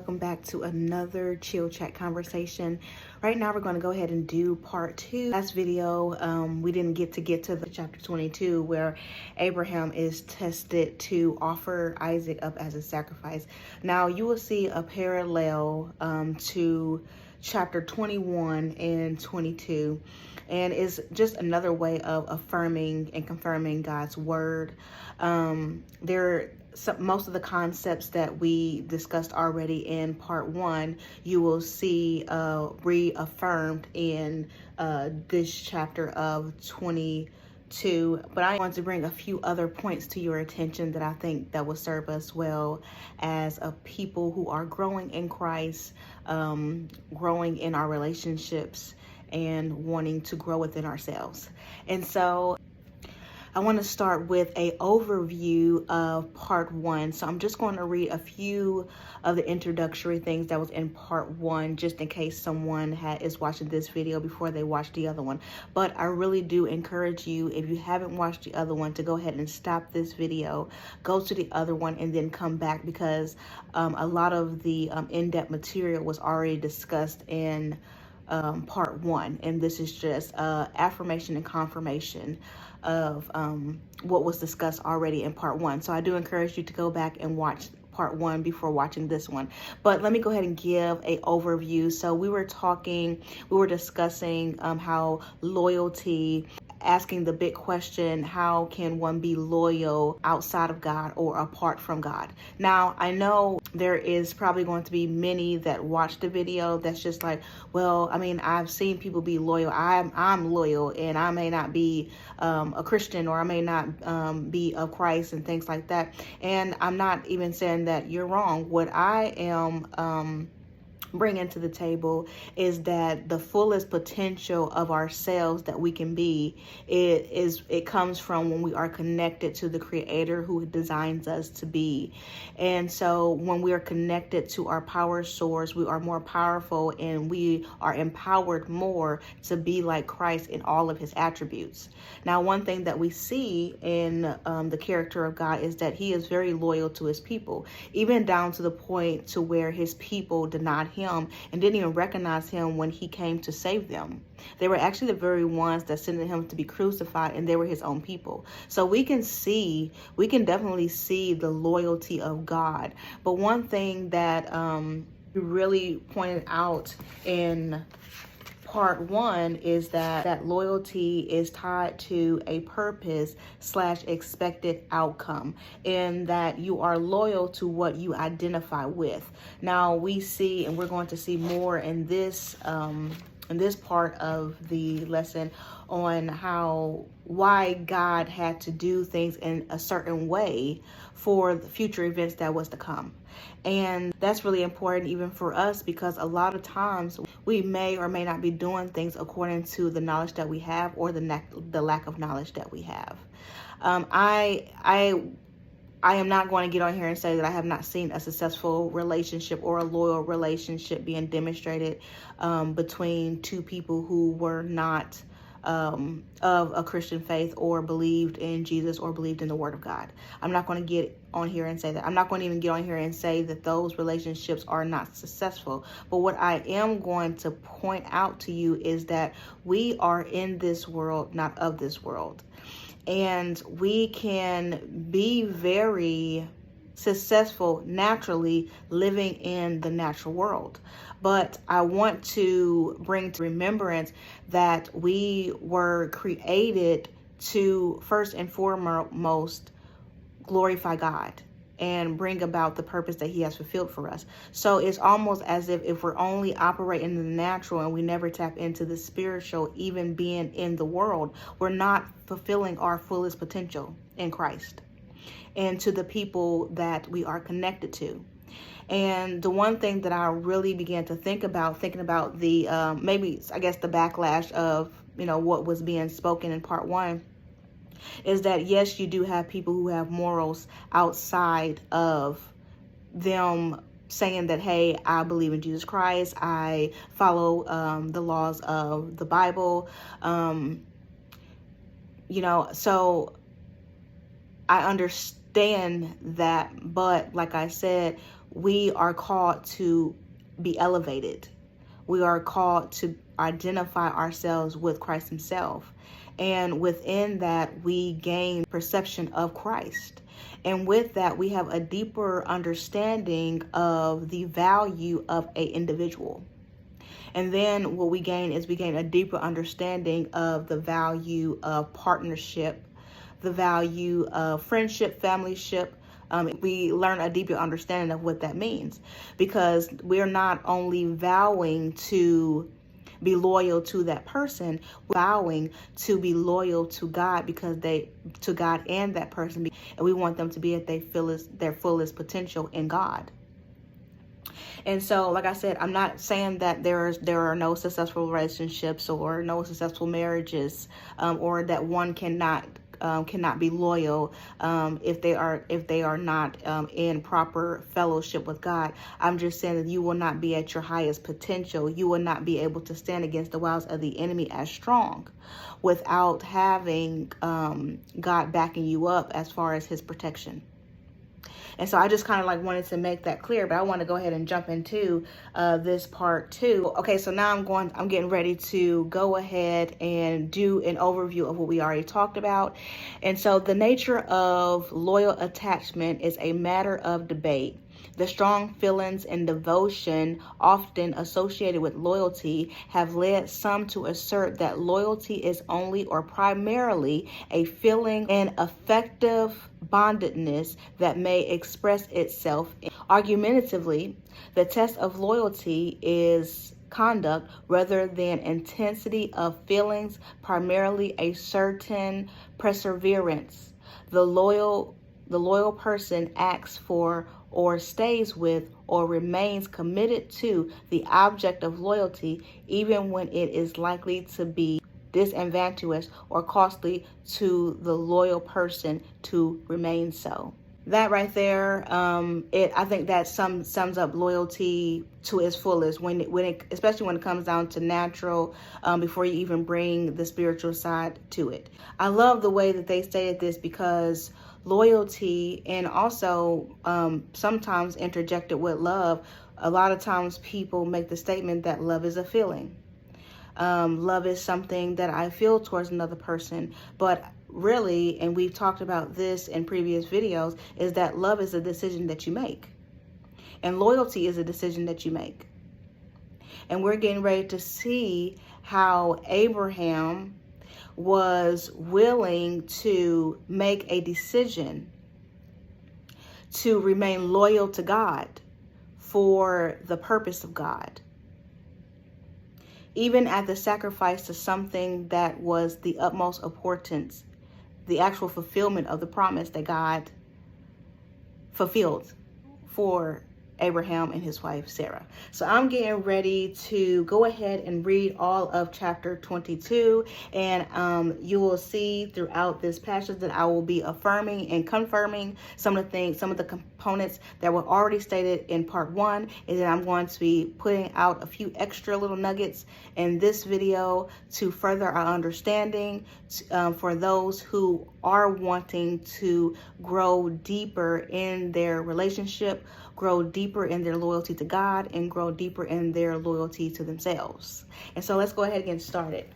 welcome back to another chill chat conversation. Right now we're going to go ahead and do part 2. Last video we didn't get to the chapter 22 where Abraham is tested to offer Isaac up as a sacrifice. Now you will see a parallel to chapter 21 and 22, and it's just another way of affirming and confirming God's word. Most of the concepts that we discussed already in part 1, you will see reaffirmed in this chapter of 22. But I want to bring a few other points to your attention that I think that will serve us well as a people who are growing in Christ, growing in our relationships, and wanting to grow within ourselves. And so I want to start with an overview of part 1. So I'm just going to read a few of the introductory things that was in part 1, just in case someone is watching this video before they watch the other one. But I really do encourage you, if you haven't watched the other one, to go ahead and stop this video, go to the other one, and then come back, because a lot of the in-depth material was already discussed in part 1, and this is just affirmation and confirmation of what was discussed already in part 1. So I do encourage you to go back and watch part 1 before watching this one. But let me go ahead and give a overview. So we were discussing how loyalty, asking the big question, how can one be loyal outside of God or apart from God? Now, I know there is probably going to be many that watch the video that's just like, well, I mean, I've seen people be loyal. I'm loyal, and I may not be a Christian, or I may not be of Christ and things like that. And I'm not even saying that you're wrong. What I am bringing to the table is that the fullest potential of ourselves that we can be, it comes from when we are connected to the Creator who designs us to be. And so when we are connected to our power source, we are more powerful, and we are empowered more to be like Christ in all of his attributes. Now, one thing that we see in the character of God is that he is very loyal to his people, even down to the point to where his people denied him and didn't even recognize him when he came to save them. They were actually the very ones that sent him to be crucified, and they were his own people. So we can definitely see the loyalty of God. But one thing that you really pointed out in part 1 is that loyalty is tied to a purpose/expected outcome, and that you are loyal to what you identify with. Now we see, and we're going to see more in this part of the lesson, on why God had to do things in a certain way for the future events that was to come. And that's really important even for us, because a lot of times we may or may not be doing things according to the knowledge that we have, or the lack of knowledge that we have. I am not going to get on here and say that I have not seen a successful relationship or a loyal relationship being demonstrated between two people who were not of a Christian faith, or believed in Jesus, or believed in the Word of God. I'm not going to get on here and say that. I'm not going to even get on here and say that those relationships are not successful. But what I am going to point out to you is that we are in this world, not of this world. And we can be very successful naturally living in the natural world. But I want to bring to remembrance that we were created to first and foremost glorify God and bring about the purpose that he has fulfilled for us. So it's almost as if we're only operating in the natural and we never tap into the spiritual, even being in the world, we're not fulfilling our fullest potential in Christ and to the people that we are connected to. And the one thing that I really began to thinking about the maybe, I guess, the backlash of, what was being spoken in part 1, is that yes, you do have people who have morals outside of them saying that, hey, I believe in Jesus Christ, I follow the laws of the Bible, so I understand that. But like I said, we are called to be elevated. We are called to identify ourselves with Christ himself. And within that, we gain perception of Christ. And with that, we have a deeper understanding of the value of an individual. And then what we gain is we gain a deeper understanding of the value of partnership, the value of friendship, familyship. We learn a deeper understanding of what that means, because we're not only vowing to be loyal to that person, we're vowing to be loyal to God, because to God and that person, and we want them to be at their fullest potential in God. And so, like I said, I'm not saying that there are no successful relationships or no successful marriages, or that one cannot be loyal if they are not in proper fellowship with God. I'm just saying that you will not be at your highest potential. You will not be able to stand against the wiles of the enemy as strong without having God backing you up as far as his protection. And so I just kind of like wanted to make that clear, but I want to go ahead and jump into this part too. Okay, so now I'm getting ready to go ahead and do an overview of what we already talked about. And so the nature of loyal attachment is a matter of debate. The strong feelings and devotion often associated with loyalty have led some to assert that loyalty is only or primarily a feeling and affective bondedness that may express itself argumentatively. The test of loyalty is conduct rather than intensity of feelings, primarily a certain perseverance. The loyal person acts for or stays with or remains committed to the object of loyalty, even when it is likely to be disadvantageous or costly to the loyal person to remain so. That right there, I think that sums up loyalty to its fullest, especially when it comes down to natural, before you even bring the spiritual side to it. I love the way that they stated this, because loyalty, and also sometimes interjected with love, a lot of times people make the statement that love is a feeling. Love is something that I feel towards another person, but really, and we've talked about this in previous videos, is that love is a decision that you make, and loyalty is a decision that you make. And we're getting ready to see how Abraham was willing to make a decision to remain loyal to God for the purpose of God, even at the sacrifice to something that was the utmost importance, the actual fulfillment of the promise that God fulfilled for Abraham and his wife Sarah. So I'm getting ready to go ahead and read all of chapter 22, and you will see throughout this passage that I will be affirming and confirming some of the components that were already stated in part 1, and then I'm going to be putting out a few extra little nuggets in this video to further our understanding, for those who are wanting to grow deeper in their relationship, grow deeper in their loyalty to God, and grow deeper in their loyalty to themselves. And so let's go ahead and get started.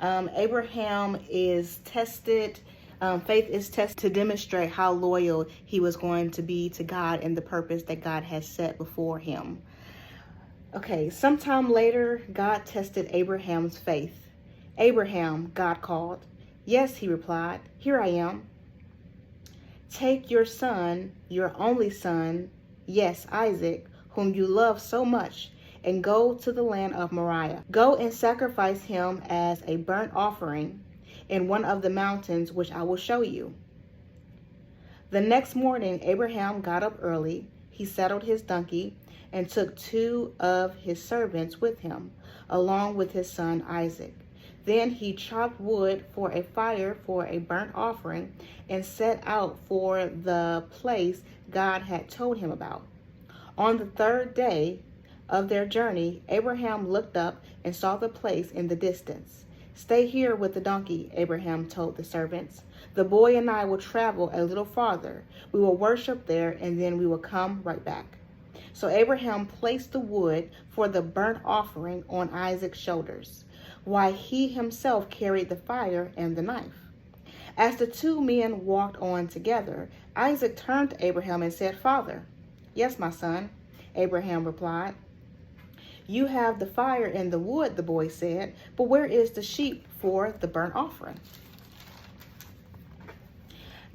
Abraham is tested. Faith is tested to demonstrate how loyal he was going to be to God and the purpose that God has set before him. Okay, sometime later, God tested Abraham's faith. Abraham, God called. Yes, he replied, here I am. Take your son, your only son, yes, Isaac, whom you love so much, and go to the land of Moriah. Go and sacrifice him as a burnt offering in one of the mountains which I will show you. The next morning, Abraham got up early. He saddled his donkey and took 2 of his servants with him, along with his son Isaac. Then he chopped wood for a fire for a burnt offering and set out for the place God had told him about. On the 3rd day of their journey, Abraham looked up and saw the place in the distance. Stay here with the donkey, Abraham told the servants. The boy and I will travel a little farther. We will worship there, and then we will come right back. So Abraham placed the wood for the burnt offering on Isaac's shoulders, while he himself carried the fire and the knife. As the two men walked on together, Isaac turned to Abraham and said, "Father." "Yes, my son," Abraham replied. "You have the fire and the wood," the boy said, "but where is the sheep for the burnt offering?"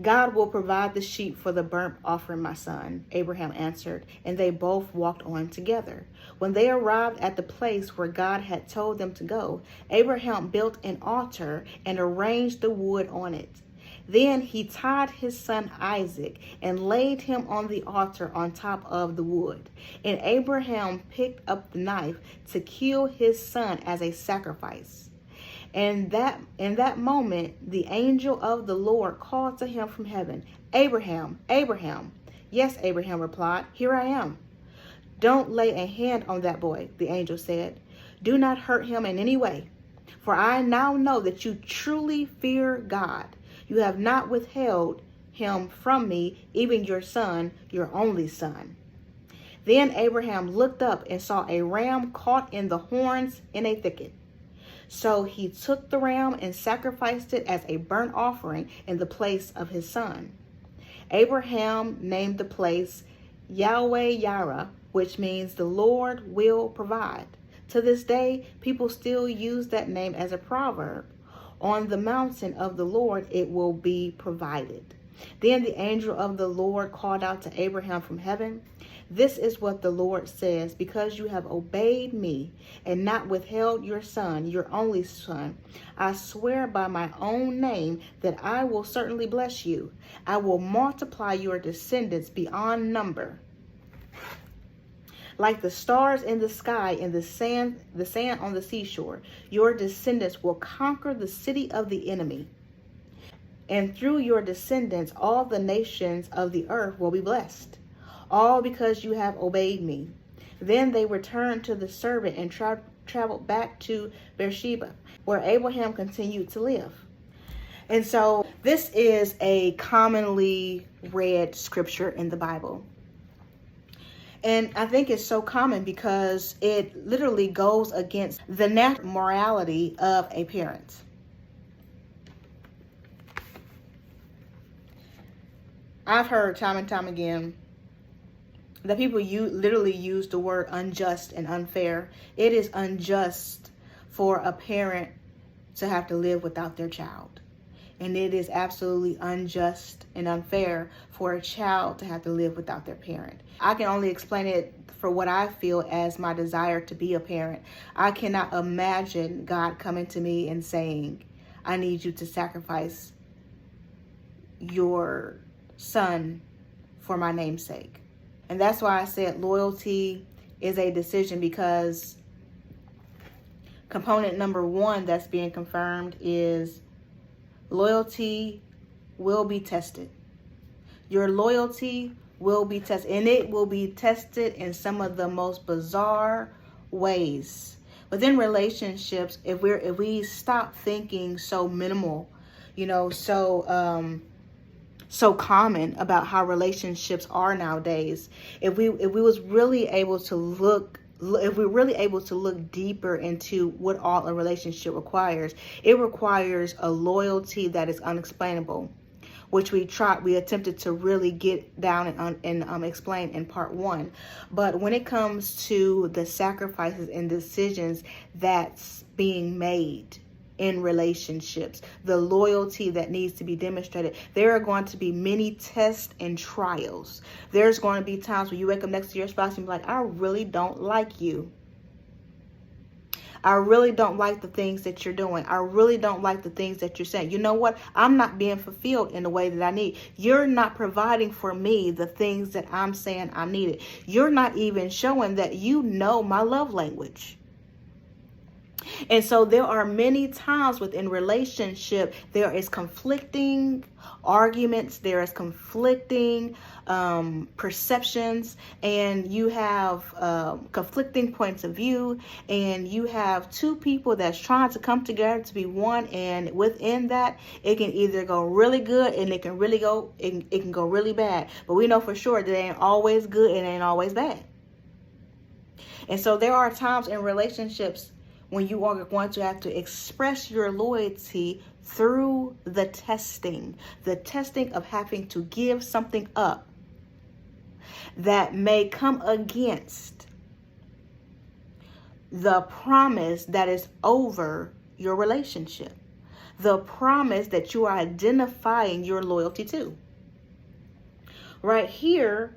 "God will provide the sheep for the burnt offering, my son," Abraham answered, and they both walked on together. When they arrived at the place where God had told them to go, Abraham built an altar and arranged the wood on it. Then he tied his son Isaac and laid him on the altar on top of the wood. And Abraham picked up the knife to kill his son as a sacrifice. And in that moment, the angel of the Lord called to him from heaven, "Abraham, Abraham." "Yes," Abraham replied, "here I am." "Don't lay a hand on that boy," the angel said. "Do not hurt him in any way, for I now know that you truly fear God. You have not withheld him from me, even your son, your only son." Then Abraham looked up and saw a ram caught in the horns in a thicket. So he took the ram and sacrificed it as a burnt offering in the place of his son. Abraham named the place Yahweh-Yireh, which means the Lord will provide. To this day, people still use that name as a proverb. On the mountain of the Lord it will be provided. Then the angel of the Lord called out to Abraham from heaven, "This is what the Lord says, because you have obeyed me and not withheld your son, your only son, I swear by my own name that I will certainly bless you. I will multiply your descendants beyond number, like the stars in the sky and the sand on the seashore. Your descendants will conquer the city of the enemy. And through your descendants, all the nations of the earth will be blessed, all because you have obeyed me." Then they returned to the servant and traveled back to Beersheba, where Abraham continued to live. And so this is a commonly read scripture in the Bible. And I think it's so common because it literally goes against the natural morality of a parent. I've heard time and time again that people literally use the word unjust and unfair. It is unjust for a parent to have to live without their child. And it is absolutely unjust and unfair for a child to have to live without their parent. I can only explain it for what I feel as my desire to be a parent. I cannot imagine God coming to me and saying, "I need you to sacrifice your son for my name's sake." And that's why I said loyalty is a decision, because component number one that's being confirmed is loyalty will be tested. Your loyalty will be tested, and it will be tested in some of the most bizarre ways. Within relationships, if we stop thinking so minimal, so common about how relationships are nowadays, if we was really able to look deeper into what all a relationship requires, it requires a loyalty that is unexplainable, which we attempted to really get down and explain in part one. But when it comes to the sacrifices and decisions that's being made in relationships, the loyalty that needs to be demonstrated, there are going to be many tests and trials. There's going to be times when you wake up next to your spouse and be like, "I really don't like you. I really don't like the things that you're doing. I really don't like the things that you're saying. You know what? I'm not being fulfilled in the way that I need. You're not providing for me the things that I'm saying I needed. You're not even showing that you know my love language." And so there are many times within relationship, there is conflicting arguments, there is conflicting perceptions, and you have conflicting points of view, and you have two people that's trying to come together to be one, and within that, it can either go really good and it can go really bad. But we know for sure that it ain't always good and it ain't always bad. And so there are times in relationships when you are going to have to express your loyalty through the testing of having to give something up that may come against the promise that is over your relationship, the promise that you are identifying your loyalty to. Right here,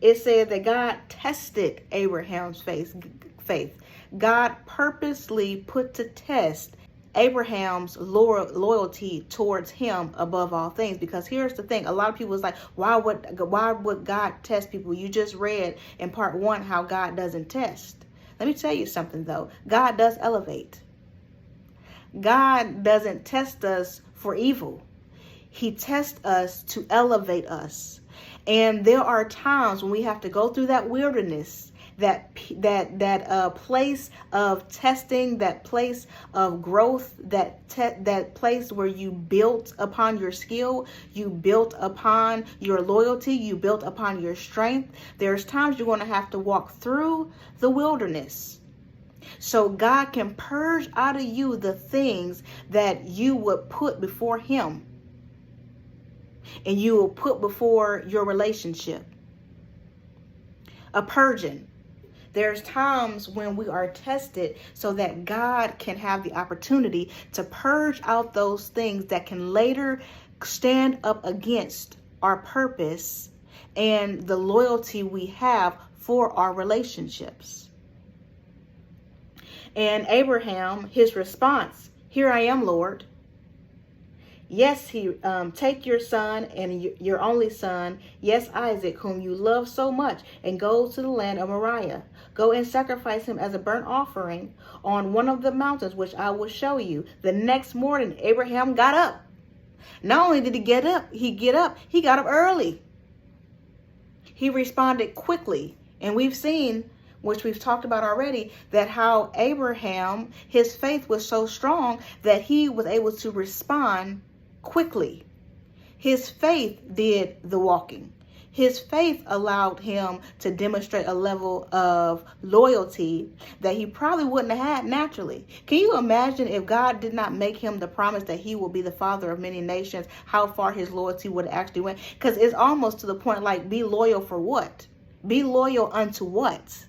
it said that God tested Abraham's faith. God purposely put to test Abraham's loyalty towards him above all things. Because here's the thing, a lot of people is like, why would God test people? You just read in part 1 how God doesn't test. Let me tell you something though. God does elevate. God doesn't test us for evil. He tests us to elevate us. And there are times when we have to go through that wilderness, that place of testing, that place of growth, that place where you built upon your skill, you built upon your loyalty, you built upon your strength. There's times you're going to have to walk through the wilderness, so God can purge out of you the things that you would put before him and you will put before your relationship. A purging. There's times when we are tested so that God can have the opportunity to purge out those things that can later stand up against our purpose and the loyalty we have for our relationships. And Abraham, his response, "Here I am, Lord." Yes, he take your son and your only son, yes, Isaac, whom you love so much, and go to the land of Moriah. Go and sacrifice him as a burnt offering on one of the mountains, which I will show you. The next morning, Abraham got up. Not only did he get up, he got up early. He responded quickly. And we've seen, which we've talked about already, that how Abraham, his faith was so strong that he was able to respond quickly. His faith did the walking. His faith allowed him to demonstrate a level of loyalty that he probably wouldn't have had naturally. Can you imagine if God did not make him the promise that he will be the father of many nations, how far his loyalty would have actually went? Because it's almost to the point like, be loyal for what? Be loyal unto what?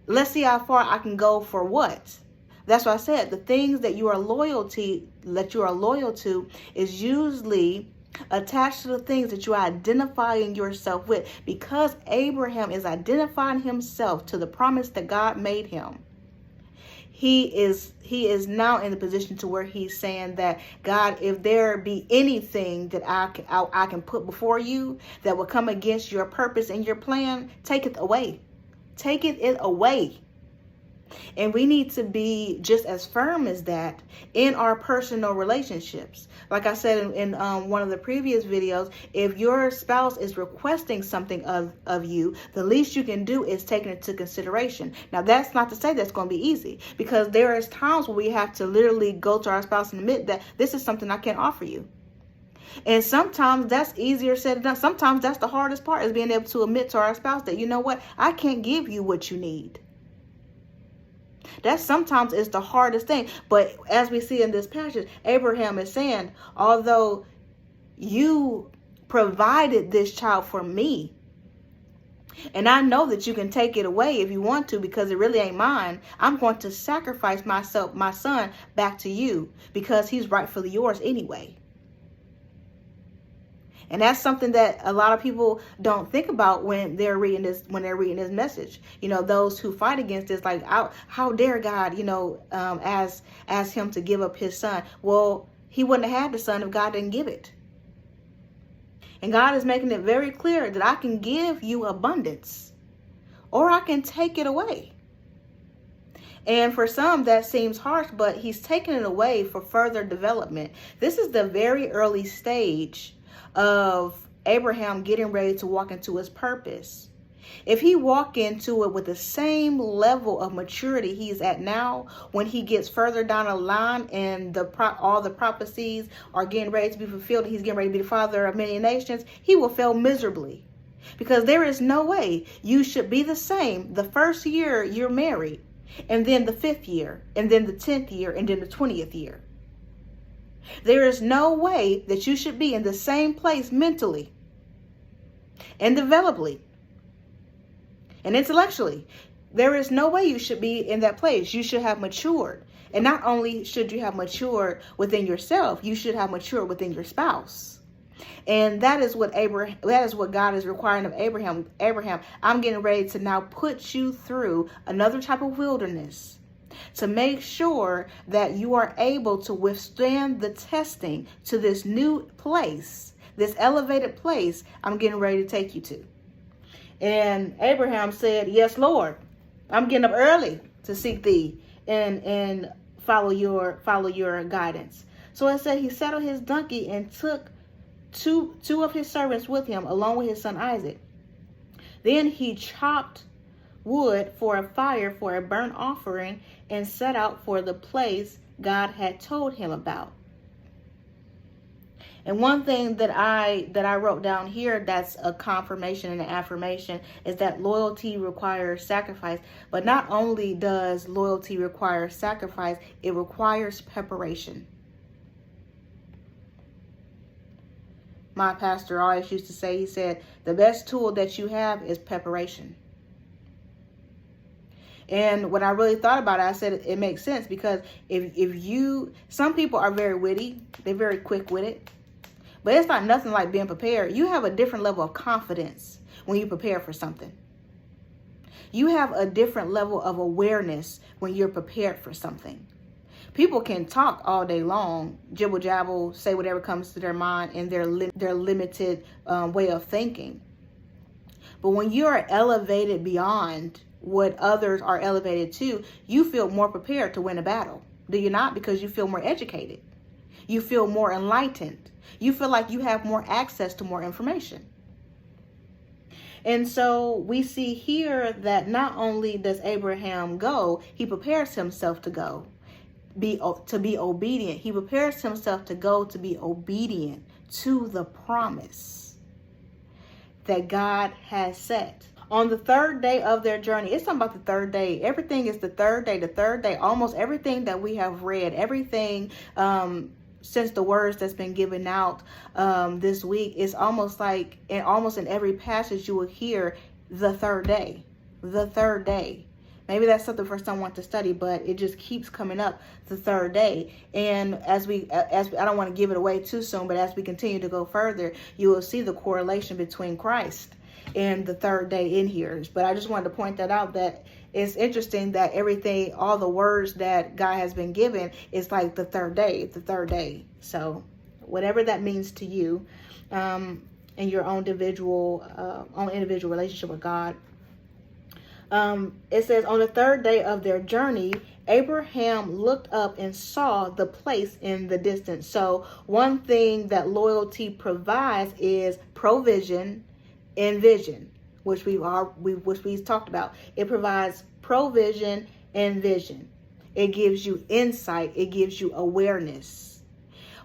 Let's see how far I can go for what? That's why I said the things that you are loyal to is usually attached to the things that you are identifying yourself with. Because Abraham is identifying himself to the promise that God made him, he is now in the position to where he's saying that, God, if there be anything that I can put before you that will come against your purpose and your plan, take it away. Take it away. And we need to be just as firm as that in our personal relationships. Like I said in one of the previous videos, if your spouse is requesting something of you, the least you can do is take it into consideration. Now, that's not to say that's going to be easy, because there is times where we have to literally go to our spouse and admit that this is something I can't offer you. And sometimes that's easier said than done. Sometimes that's the hardest part, is being able to admit to our spouse that, you know what, I can't give you what you need. That sometimes is the hardest thing. But as we see in this passage, Abraham is saying, although you provided this child for me, and I know that you can take it away if you want to, because it really ain't mine, I'm going to sacrifice my son back to you, because he's rightfully yours anyway. And that's something that a lot of people don't think about when they're reading this message. You know, those who fight against this, like, how dare God, ask him to give up his son. Well, he wouldn't have had the son if God didn't give it. And God is making it very clear that I can give you abundance, or I can take it away. And for some, that seems harsh, but he's taking it away for further development. This is the very early stage of Abraham getting ready to walk into his purpose. If he walk into it with the same level of maturity he's at now, when he gets further down the line and all the prophecies are getting ready to be fulfilled, and he's getting ready to be the father of many nations, he will fail miserably. Because there is no way you should be the same the first year you're married, and then the 5th year, and then the 10th year, and then the 20th year. There is no way that you should be in the same place mentally and developmentally and intellectually. There is no way you should be in that place. You should have matured. And not only should you have matured within yourself, you should have matured within your spouse. And that is what God is requiring of Abraham. Abraham, I'm getting ready to now put you through another type of wilderness to make sure that you are able to withstand the testing to this new place, this elevated place I'm getting ready to take you to. And Abraham said, yes, Lord, I'm getting up early to seek thee and follow your guidance. So it said he saddled his donkey and took two of his servants with him, along with his son Isaac. Then he chopped wood for a fire for a burnt offering and set out for the place God had told him about. And one thing that I wrote down here that's a confirmation and an affirmation is that loyalty requires sacrifice. But not only does loyalty require sacrifice, it requires preparation. My pastor always used to say, he said, the best tool that you have is preparation. And when I really thought about it, I said it makes sense, because some people are very witty, they're very quick-witted, but it's not nothing like being prepared. You have a different level of confidence when you prepare for something. You have a different level of awareness when you're prepared for something. People can talk all day long, jibble jabble, say whatever comes to their mind in their limited way of thinking. But when you are elevated beyond what others are elevated to, you feel more prepared to win a battle. Do you not? Because you feel more educated. You feel more enlightened. You feel like you have more access to more information. And so we see here that not only does Abraham go, he prepares himself to go, to be obedient. He prepares himself to go to be obedient to the promise that God has set. On the 3rd day of their journey, it's talking about the 3rd day. Everything is the 3rd day, the 3rd day. Almost everything that we have read, everything since the words that's been given out this week, is almost like, almost in every passage you will hear the 3rd day, the 3rd day. Maybe that's something for someone to study, but it just keeps coming up, the 3rd day. And as I don't want to give it away too soon, but as we continue to go further, you will see the correlation between Christ and the 3rd day in here. But I just wanted to point that out, that it's interesting that everything, all the words that God has been given is like the 3rd day, the 3rd day. So whatever that means to you, in your own individual relationship with God. It says, on the 3rd day of their journey, Abraham looked up and saw the place in the distance. So one thing that loyalty provides is provision and vision, which we've talked about. It provides provision and vision. It gives you insight. It gives you awareness.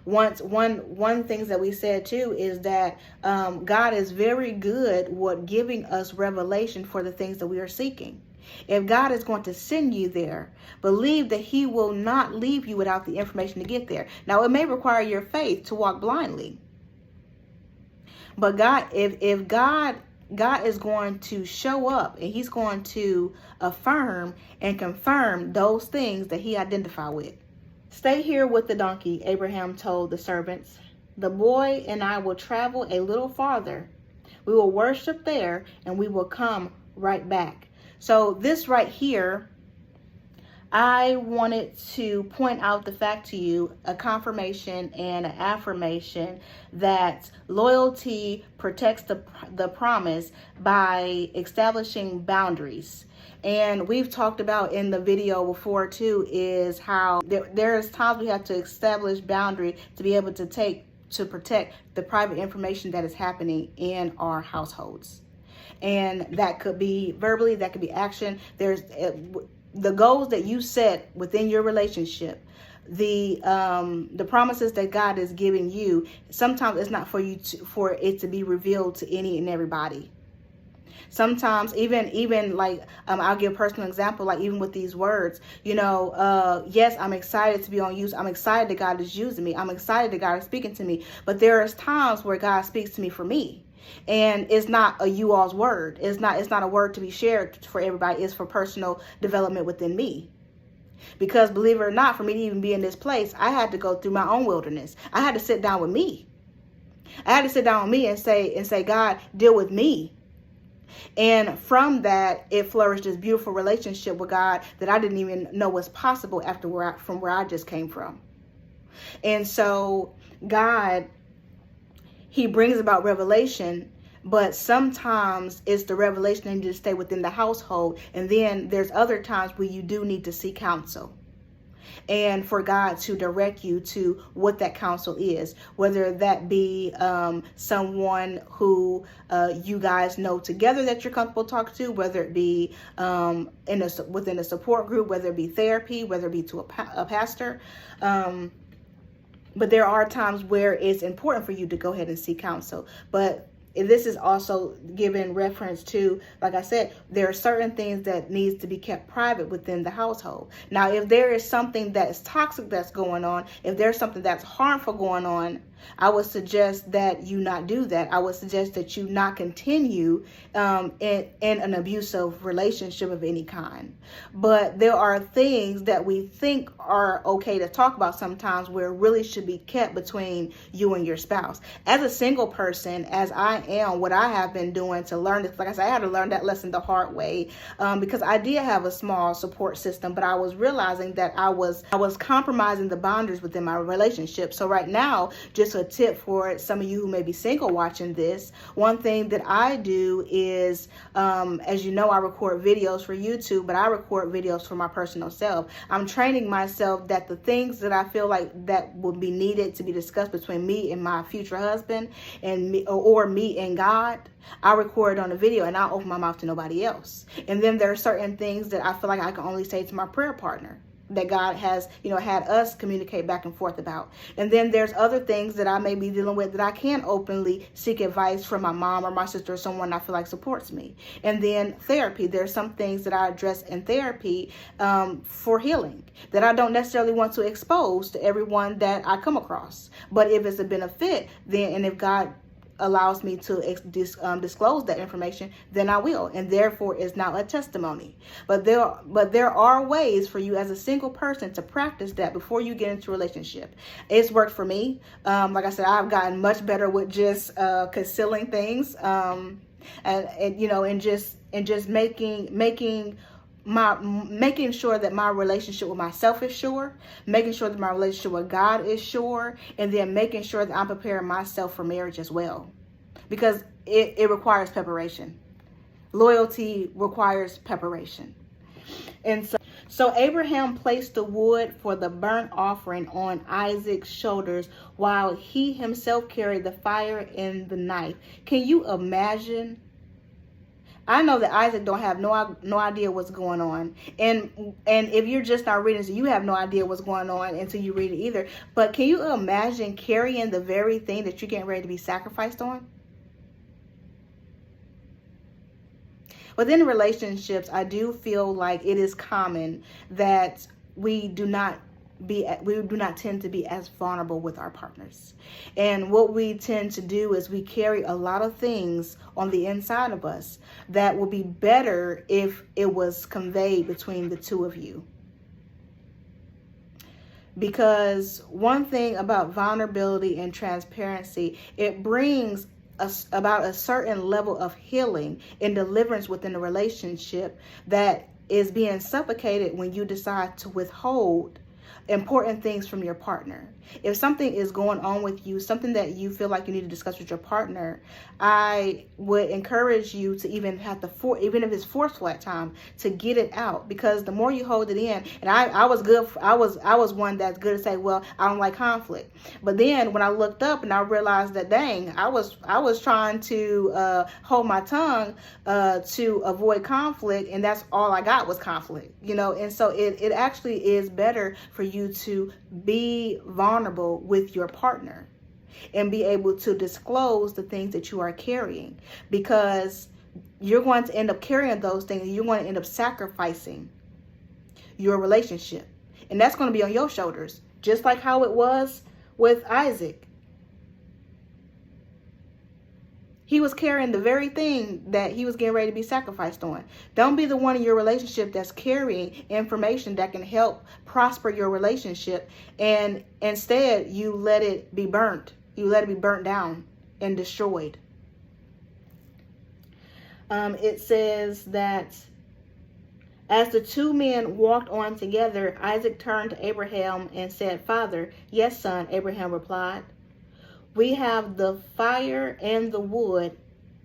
One things that we said too is that God is very good with giving us revelation for the things that we are seeking. If God is going to send you there, believe that he will not leave you without the information to get there. Now, it may require your faith to walk blindly. But God, if God is going to show up, and he's going to affirm and confirm those things that he identified with. Stay here with the donkey, Abraham told the servants. The boy and I will travel a little farther. We will worship there, and we will come right back. So this right here, I wanted to point out the fact to you, a confirmation and an affirmation, that loyalty protects the promise by establishing boundaries. And we've talked about in the video before too, is how there's times we have to establish boundary to be able to protect the private information that is happening in our households. And that could be verbally, that could be action. There's the goals that you set within your relationship, the promises that God is giving you. Sometimes it's not for it to be revealed to any and everybody. Sometimes even like I'll give a personal example, like even with these words, yes, I'm excited to be on use. I'm excited that God is using me. I'm excited that God is speaking to me. But there is times where God speaks to me for me. And it's not a you all's word. It's not a word to be shared for everybody. It's for personal development within me. Because believe it or not, for me to even be in this place, I had to go through my own wilderness. I had to sit down with me. I had to sit down with me and say, God, deal with me. And from that, it flourished this beautiful relationship with God that I didn't even know was possible from where I just came from. And so God, he brings about revelation, but sometimes it's the revelation that needs to stay within the household. And then there's other times where you do need to seek counsel. And for God to direct you to what that counsel is, whether that be someone who you guys know together that you're comfortable talking to, whether it be within a support group, whether it be therapy, whether it be to a pastor. But there are times where it's important for you to go ahead and seek counsel. But this is also given reference to, like I said, there are certain things that needs to be kept private within the household. Now, if there is something that's toxic that's going on, if there's something that's harmful going on, I would suggest that you not do that. I would suggest that you not continue in an abusive relationship of any kind. But there are things that we think are okay to talk about sometimes where it really should be kept between you and your spouse. As a single person, as I am, what I have been doing to learn this, like I said, I had to learn that lesson the hard way because I did have a small support system, but I was realizing that I was compromising the boundaries within my relationship. So right now, just a tip for some of you who may be single watching this, one thing that I do is, as you know, I record videos for YouTube, but I record videos for my personal self. I'm training myself that the things that I feel like that would be needed to be discussed between me and my future husband and me, or me and God, I record on a video and I open my mouth to nobody else. And then there are certain things that I feel like I can only say to my prayer partner, that God has, had us communicate back and forth about. And then there's other things that I may be dealing with that I can openly seek advice from my mom or my sister or someone I feel like supports me. And then therapy, there's some things that I address in therapy for healing that I don't necessarily want to expose to everyone that I come across. But if it's a benefit, then, and if God allows me to disclose that information, then I will, and therefore is now a testimony. But there are ways for you as a single person to practice that before you get into a relationship. It's worked for me. Like I said, I've gotten much better with just concealing things, and just making sure that my relationship with myself is sure, making sure that my relationship with God is sure, and then making sure that I'm preparing myself for marriage as well. Because it requires preparation. Loyalty requires preparation. And so Abraham placed the wood for the burnt offering on Isaac's shoulders while he himself carried the fire and the knife. Can you imagine? I know that Isaac don't have no idea what's going on. And if you're just not reading, so you have no idea what's going on until you read it either. But can you imagine carrying the very thing that you're getting ready to be sacrificed on? Within relationships, I do feel like it is common that we do not tend to be as vulnerable with our partners. And what we tend to do is we carry a lot of things on the inside of us that would be better if it was conveyed between the two of you. Because one thing about vulnerability and transparency, it brings about a certain level of healing and deliverance within a relationship that is being suffocated when you decide to withhold important things from your partner. If something is going on with you, something that you feel like you need to discuss with your partner, I would encourage you to even even if it's forceful at times, to get it out. Because the more you hold it in, and I was one that's good to say, well, I don't like conflict. But then when I looked up and I realized that, dang, I was trying to hold my tongue to avoid conflict, and that's all I got was conflict, And so it actually is better for you to be vulnerable with your partner and be able to disclose the things that you are carrying, because you're going to end up carrying those things, and you're going to end up sacrificing your relationship. And that's going to be on your shoulders, just like how it was with Isaac. He was carrying the very thing that he was getting ready to be sacrificed on. Don't be the one in your relationship that's carrying information that can help prosper your relationship, and instead you let it be burnt. You let it be burnt down and destroyed. It says that as the two men walked on together, Isaac turned to Abraham and said, "Father." "Yes, son," Abraham replied. "We have the fire and the wood."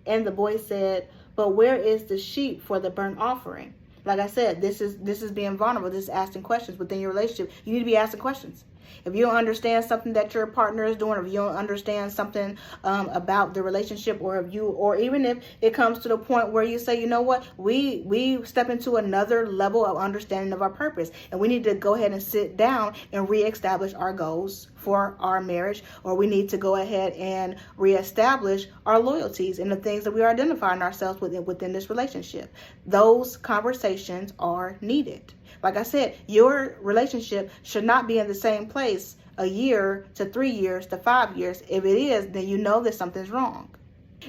And the boy said, "But where is the sheep for the burnt offering?" Like I said, this is being vulnerable. This is asking questions within your relationship. You need to be asking questions. If you don't understand something that your partner is doing, or if you don't understand something about the relationship, or even if it comes to the point where you say, you know what, we step into another level of understanding of our purpose, and we need to go ahead and sit down and reestablish our goals for our marriage, or we need to go ahead and reestablish our loyalties and the things that we are identifying ourselves within this relationship. Those conversations are needed. Like I said, your relationship should not be in the same place a year to 3 years to 5 years. If it is, then you know that something's wrong.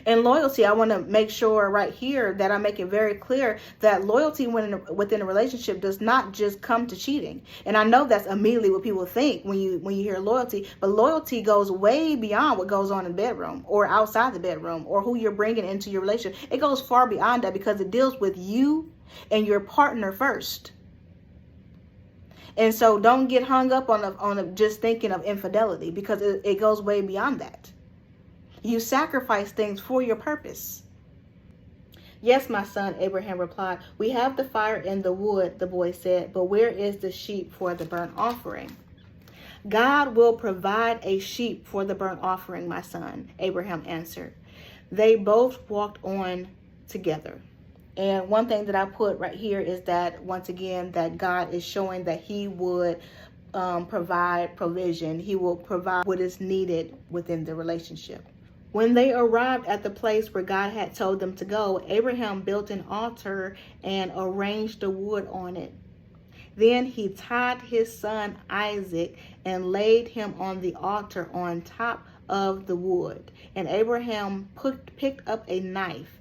And loyalty, I want to make sure right here that I make it very clear that loyalty within a relationship does not just come to cheating. And I know that's immediately what people think when you hear loyalty, but loyalty goes way beyond what goes on in the bedroom or outside the bedroom or who you're bringing into your relationship. It goes far beyond that because it deals with you and your partner first. And so don't get hung up on just thinking of infidelity, because it goes way beyond that. You sacrifice things for your purpose. "Yes, my son," Abraham replied. "We have the fire and the wood," the boy said, "but where is the sheep for the burnt offering?" "God will provide a sheep for the burnt offering, my son," Abraham answered. They both walked on together. And one thing that I put right here is that, once again, that God is showing that he would provide provision. He will provide what is needed within the relationship. When they arrived at the place where God had told them to go, Abraham built an altar and arranged the wood on it. Then he tied his son Isaac and laid him on the altar on top of the wood. And Abraham picked up a knife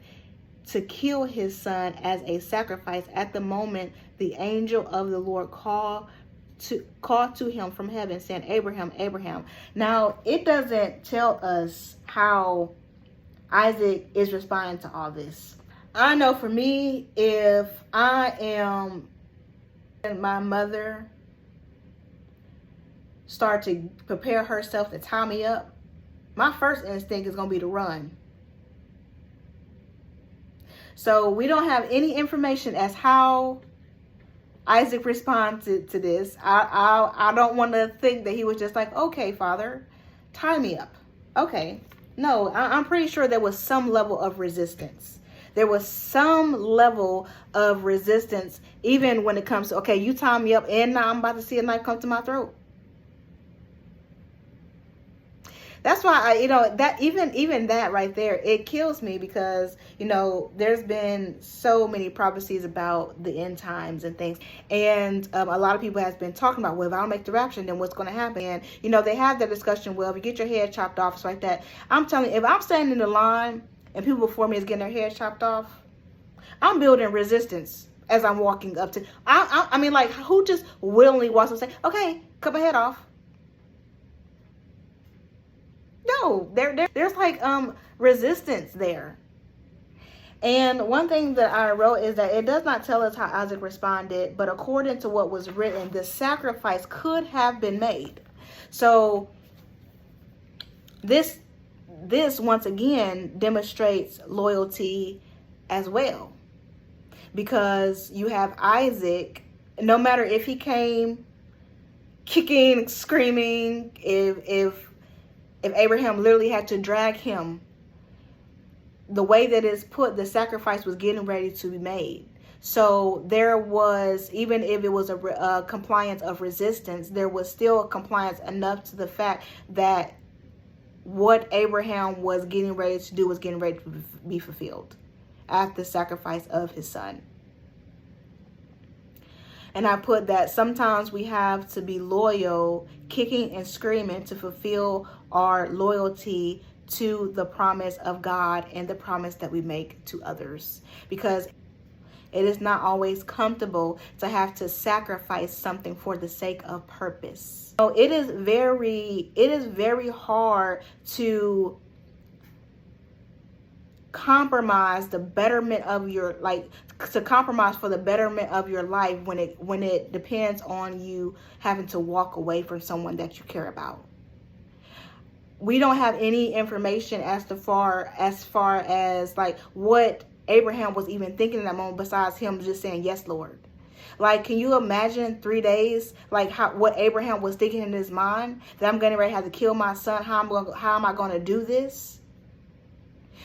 to kill his son as a sacrifice. At the moment, the angel of the Lord called to him from heaven, saying, "Abraham, Abraham." Now, it doesn't tell us how Isaac is responding to all this. I know for me, if I am my mother start to prepare herself to tie me up, my first instinct is going to be to run. So we don't have any information as how Isaac responded to this. I don't want to think that he was just like, "Okay, Father, tie me up." Okay. No, I'm pretty sure there was some level of resistance. There was some level of resistance, even when it comes to, okay, you tie me up and now I'm about to see a knife come to my throat. That's why that even that right there, it kills me, because there's been so many prophecies about the end times and things, and a lot of people has been talking about, well, if I don't make the rapture, then what's going to happen? And they have that discussion. Well, if you get your head chopped off, it's like that. I'm telling you, if I'm standing in the line and people before me is getting their head chopped off, I'm building resistance as I'm walking up to. I mean, like, who just willingly walks up and say, "Okay, cut my head off"? No, there's like resistance there. And one thing that I wrote is that it does not tell us how Isaac responded, but according to what was written, the sacrifice could have been made. So this once again demonstrates loyalty as well, because you have Isaac, no matter if he came kicking, screaming, if Abraham literally had to drag him, the way that it's put, the sacrifice was getting ready to be made. So there was, even if it was a compliance of resistance, there was still a compliance enough to the fact that what Abraham was getting ready to do was getting ready to be fulfilled. after the sacrifice of his son. And I put that sometimes we have to be loyal, kicking and screaming to fulfill our loyalty to the promise of God and the promise that we make to others. Because it is not always comfortable to have to sacrifice something for the sake of purpose. So it is very hard to compromise the betterment of your, to compromise for the betterment of your life when it depends on you having to walk away from someone that you care about. We don't have any information as far as like what Abraham was even thinking in that moment, besides him just saying, yes, Lord. Like, can you imagine 3 days, like what Abraham was thinking in his mind, that I'm getting ready to have to kill my son? How am I going to do this?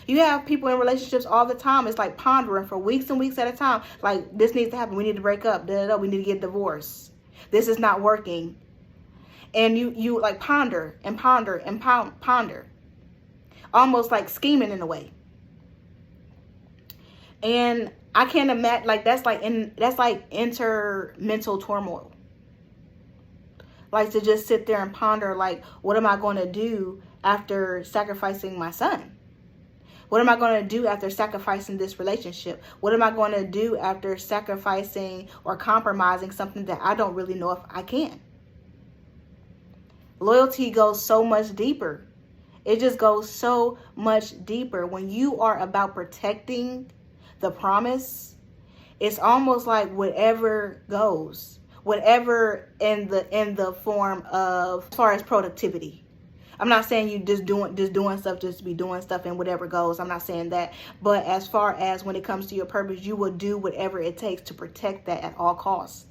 You have people in relationships all the time. It's like pondering for weeks and weeks at a time. Like, this needs to happen. We need to break up. We need to get divorced. This is not working. And you like ponder and ponder and ponder. Almost like scheming in a way. And I can't imagine, like, that's like intermental turmoil. Like, to just sit there and ponder, like, what am I going to do after sacrificing my son? What am I going to do after sacrificing this relationship? What am I going to do after sacrificing or compromising something that I don't really know if I can? Loyalty goes so much deeper. It just goes so much deeper. When you are about protecting the promise, it's almost like whatever goes. Whatever in the form of, as far as productivity. I'm not saying you just doing stuff just to be doing stuff and whatever goes. I'm not saying that. But as far as when it comes to your purpose, you will do whatever it takes to protect that at all costs.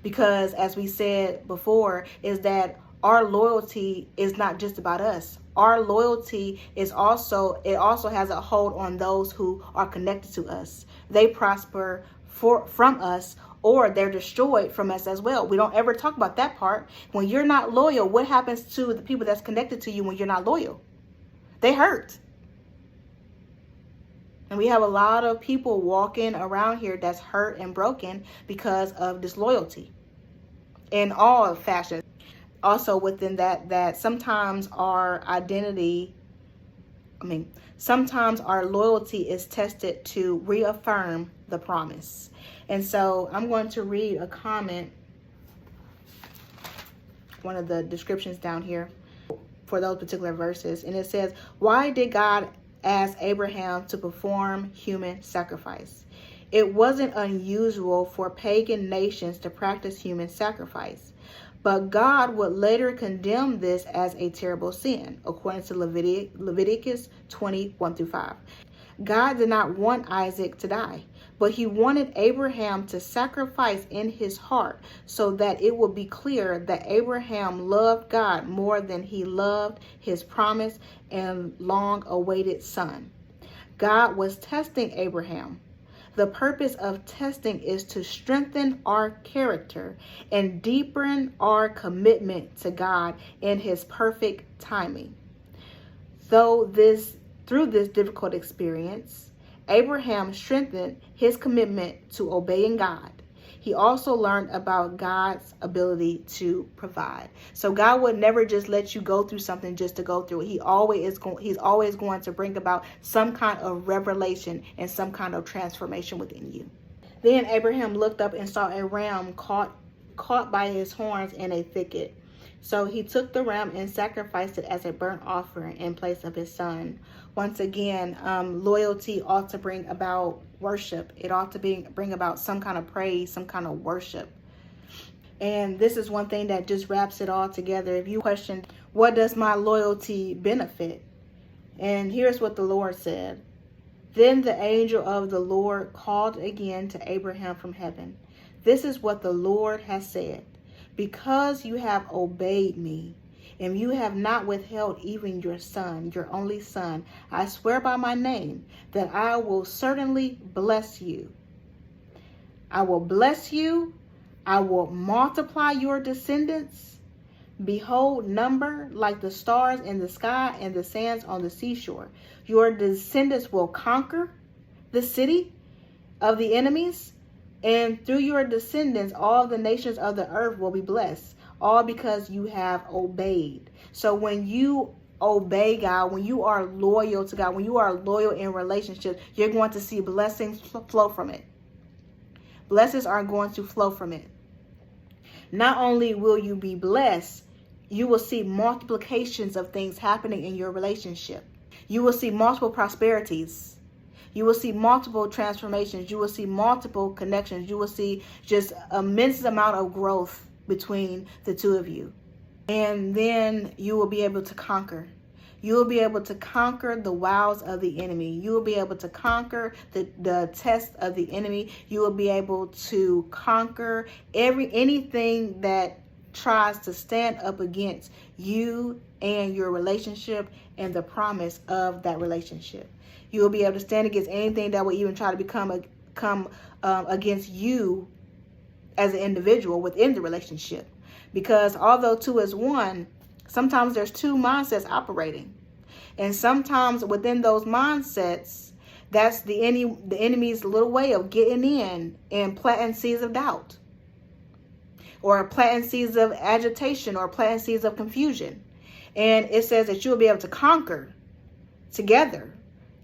Because as we said before, is that our loyalty is not just about us. Our loyalty is also has a hold on those who are connected to us. They prosper from us, or they're destroyed from us as well. We don't ever talk about that part. When you're not loyal, what happens to the people that's connected to you when you're not loyal? They hurt. And we have a lot of people walking around here that's hurt and broken because of disloyalty in all fashions. Also within that sometimes our sometimes our loyalty is tested to reaffirm the promise. And so I'm going to read a comment, one of the descriptions down here for those particular verses. And it says, why did God ask Abraham to perform human sacrifice? It wasn't unusual for pagan nations to practice human sacrifice. But God would later condemn this as a terrible sin, according to Leviticus 20:1-5. God did not want Isaac to die, but he wanted Abraham to sacrifice in his heart so that it would be clear that Abraham loved God more than he loved his promised and long-awaited son. God was testing Abraham. The purpose of testing is to strengthen our character and deepen our commitment to God in his perfect timing. Through this difficult experience, Abraham strengthened his commitment to obeying God. He also learned about God's ability to provide. So God would never just let you go through something just to go through it. He's always going to bring about some kind of revelation and some kind of transformation within you. Then Abraham looked up and saw a ram caught by his horns in a thicket. So he took the ram and sacrificed it as a burnt offering in place of his son. Once again, loyalty ought to bring about worship. It ought to bring about some kind of praise, some kind of worship. And this is one thing that just wraps it all together. If you question, what does my loyalty benefit? And here's what the Lord said. Then the angel of the Lord called again to Abraham from heaven. This is what the Lord has said. Because you have obeyed me, and you have not withheld even your son, your only son, I swear by my name that I will certainly bless you. I will bless you. I will multiply your descendants. Behold, number like the stars in the sky and the sands on the seashore. Your descendants will conquer, the city of the enemies, and through your descendants, all the nations of the earth will be blessed, all because you have obeyed. So when you obey God, when you are loyal to God, when you are loyal in relationships, you're going to see blessings flow from it. Blessings are going to flow from it. Not only will you be blessed, you will see multiplications of things happening in your relationship. You will see multiple prosperities. You will see multiple transformations. You will see multiple connections. You will see just immense amount of growth between the two of you. And then you will be able to conquer. You will be able to conquer the wiles of the enemy. You will be able to conquer the test of the enemy. You will be able to conquer anything that tries to stand up against you and your relationship and the promise of that relationship. You will be able to stand against anything that will even try to come against you as an individual within the relationship. Because although two is one, sometimes there's two mindsets operating. And sometimes within those mindsets, that's the enemy's little way of getting in and planting seeds of doubt, or planting seeds of agitation, or planting seeds of confusion. And it says that you'll be able to conquer together,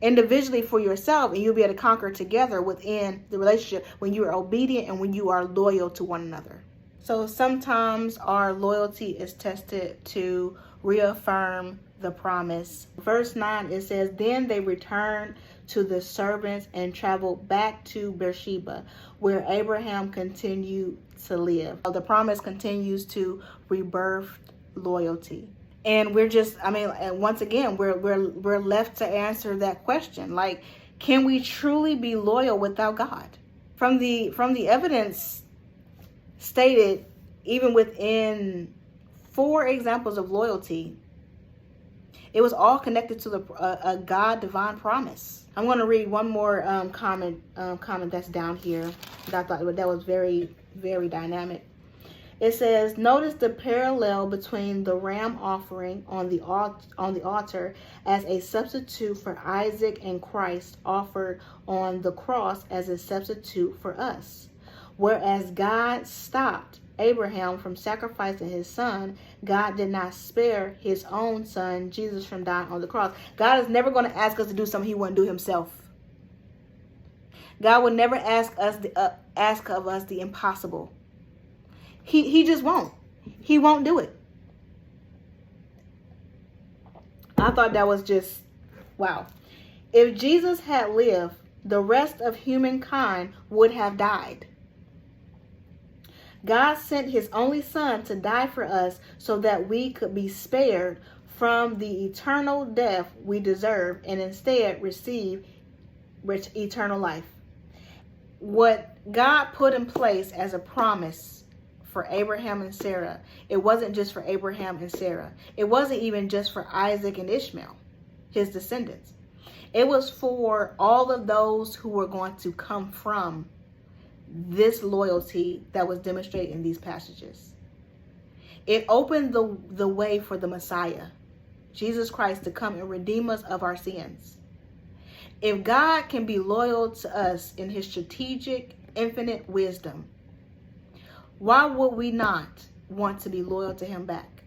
individually for yourself, and you'll be able to conquer together within the relationship when you are obedient and when you are loyal to one another. So sometimes our loyalty is tested to reaffirm the promise. Verse 9, it says, then they returned to the servants and traveled back to Beersheba, where Abraham continued to live. So the promise continues to rebirth loyalty. And and once again, we're left to answer that question. Like, can we truly be loyal without God? From the evidence stated, even within 4 examples of loyalty, it was all connected to a God divine promise. I'm going to read one more comment that's down here that I thought that was very, very dynamic. It says, notice the parallel between the ram offering on the altar as a substitute for Isaac and Christ offered on the cross as a substitute for us. Whereas God stopped Abraham from sacrificing his son, God did not spare his own son, Jesus, from dying on the cross. God is never going to ask us to do something he wouldn't do himself. God would never ask of us the impossible. He just won't. He won't do it. I thought that was just, wow. If Jesus had lived, the rest of humankind would have died. God sent his only son to die for us so that we could be spared from the eternal death we deserve and instead receive eternal life. What God put in place as a promise for Abraham and Sarah, it wasn't just for Abraham and Sarah. It wasn't even just for Isaac and Ishmael, his descendants. It was for all of those who were going to come from this loyalty that was demonstrated in these passages. It opened the way for the Messiah, Jesus Christ, to come and redeem us of our sins. If God can be loyal to us in his strategic, infinite wisdom, why would we not want to be loyal to him back?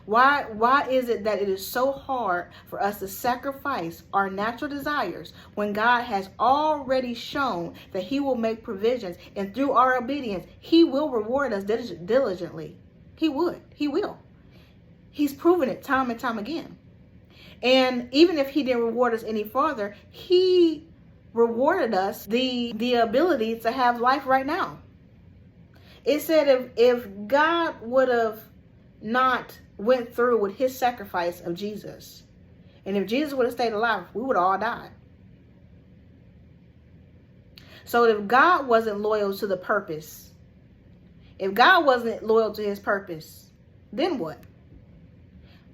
Why is it that it is so hard for us to sacrifice our natural desires when God has already shown that he will make provisions, and through our obedience, he will reward us diligently? He will. He's proven it time and time again. And even if he didn't reward us any farther, he rewarded us the ability to have life right now. It said if God would have not went through with his sacrifice of Jesus, and if Jesus would have stayed alive, we would have all died. So if God wasn't loyal to the purpose, if God wasn't loyal to his purpose, then what?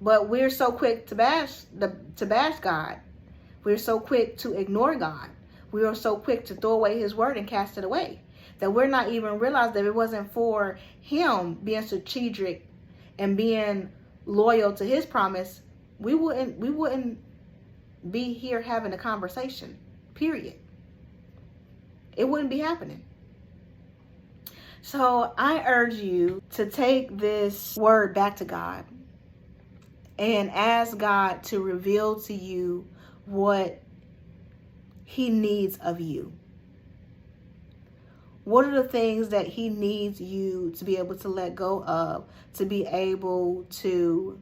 But we're so quick to bash God. We're so quick to ignore God. We are so quick to throw away his word and cast it away that we're not even realizing that if it wasn't for him being strategic and being loyal to his promise, we wouldn't be here having a conversation, period. It wouldn't be happening. So I urge you to take this word back to God and ask God to reveal to you what he needs of you. What are the things that he needs you to be able to let go of, to be able to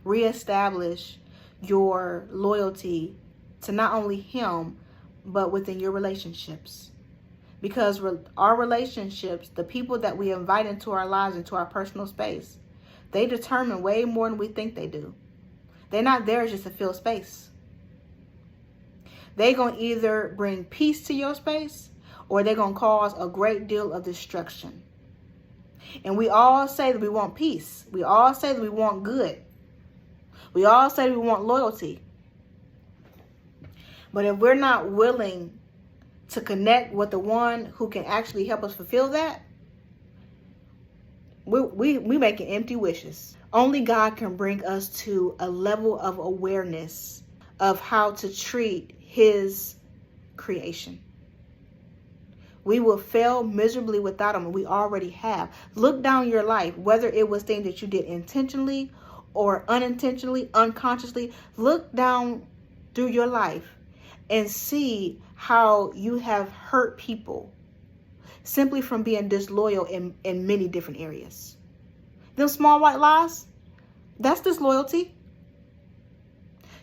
reestablish your loyalty to not only him, but within your relationships? Because our relationships, the people that we invite into our lives, into our personal space, they determine way more than we think they do. They're not there just to fill space. They're going to either bring peace to your space, or they're going to cause a great deal of destruction. And we all say that we want peace. We all say that we want good. We all say that we want loyalty. But if we're not willing to connect with the one who can actually help us fulfill that, we making empty wishes. Only God can bring us to a level of awareness of how to treat his creation. We will fail miserably without him, and we already have. Look down your life, whether it was things that you did intentionally or unintentionally, unconsciously. Look down through your life and see how you have hurt people simply from being disloyal in many different areas. Them small white lies, that's disloyalty.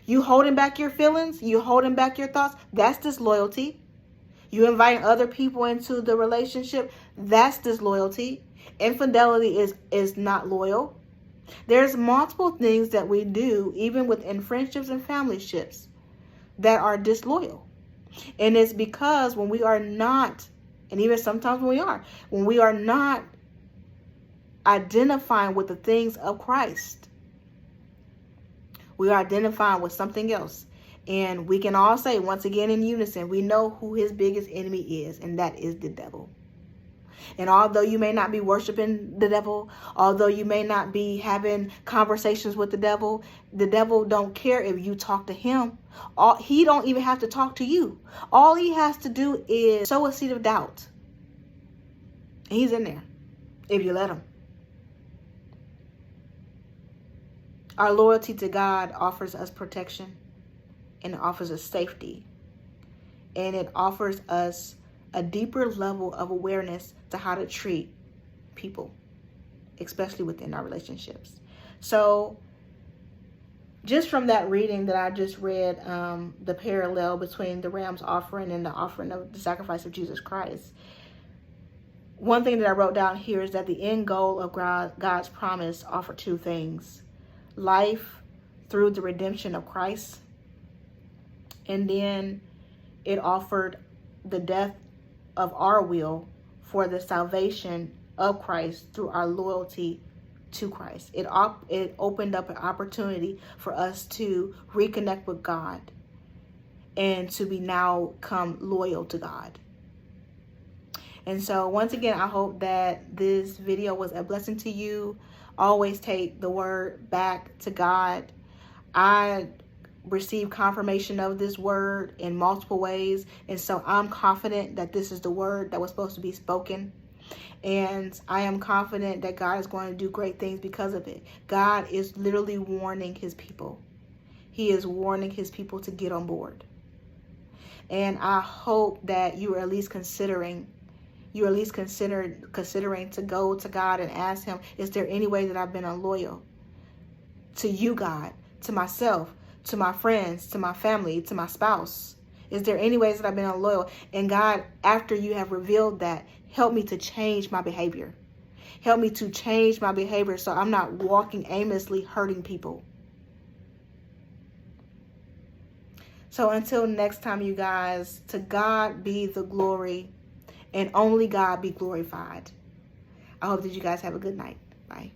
You holding back your feelings, you holding back your thoughts, that's disloyalty. You inviting other people into the relationship, that's disloyalty. Infidelity is not loyal. There's multiple things that we do, even within friendships and family ships, that are disloyal. And it's because when we are not, and even sometimes when we are not identifying with the things of Christ, we are identifying with something else. And we can all say, once again in unison, we know who his biggest enemy is, and that is the devil. And although you may not be worshiping the devil, although you may not be having conversations with the devil don't care if you talk to him. He don't even have to talk to you. All he has to do is sow a seed of doubt. And he's in there, if you let him. Our loyalty to God offers us protection, and it offers us safety, and it offers us a deeper level of awareness to how to treat people, especially within our relationships. So just from that reading that I just read, the parallel between the ram's offering and the offering of the sacrifice of Jesus Christ, one thing that I wrote down here is that the end goal of God's promise offered two things: life through the redemption of Christ, and then it offered the death of our will for the salvation of Christ through our loyalty to Christ. It opened up an opportunity for us to reconnect with God and to become loyal to God. And so once again, I hope that this video was a blessing to you. Always take the word back to God. I received confirmation of this word in multiple ways, and so I'm confident that this is the word that was supposed to be spoken, and I am confident that God is going to do great things because of it. God is literally warning his people. He is warning his people to get on board, and I hope that you are at least considering to go to God and ask him, is there any way that I've been unloyal to you, God, to myself, to my friends, to my family, to my spouse? Is there any ways that I've been unloyal? And God, after you have revealed that, help me to change my behavior. Help me to change my behavior so I'm not walking aimlessly hurting people. So until next time, you guys, to God be the glory, and only God be glorified. I hope that you guys have a good night. Bye.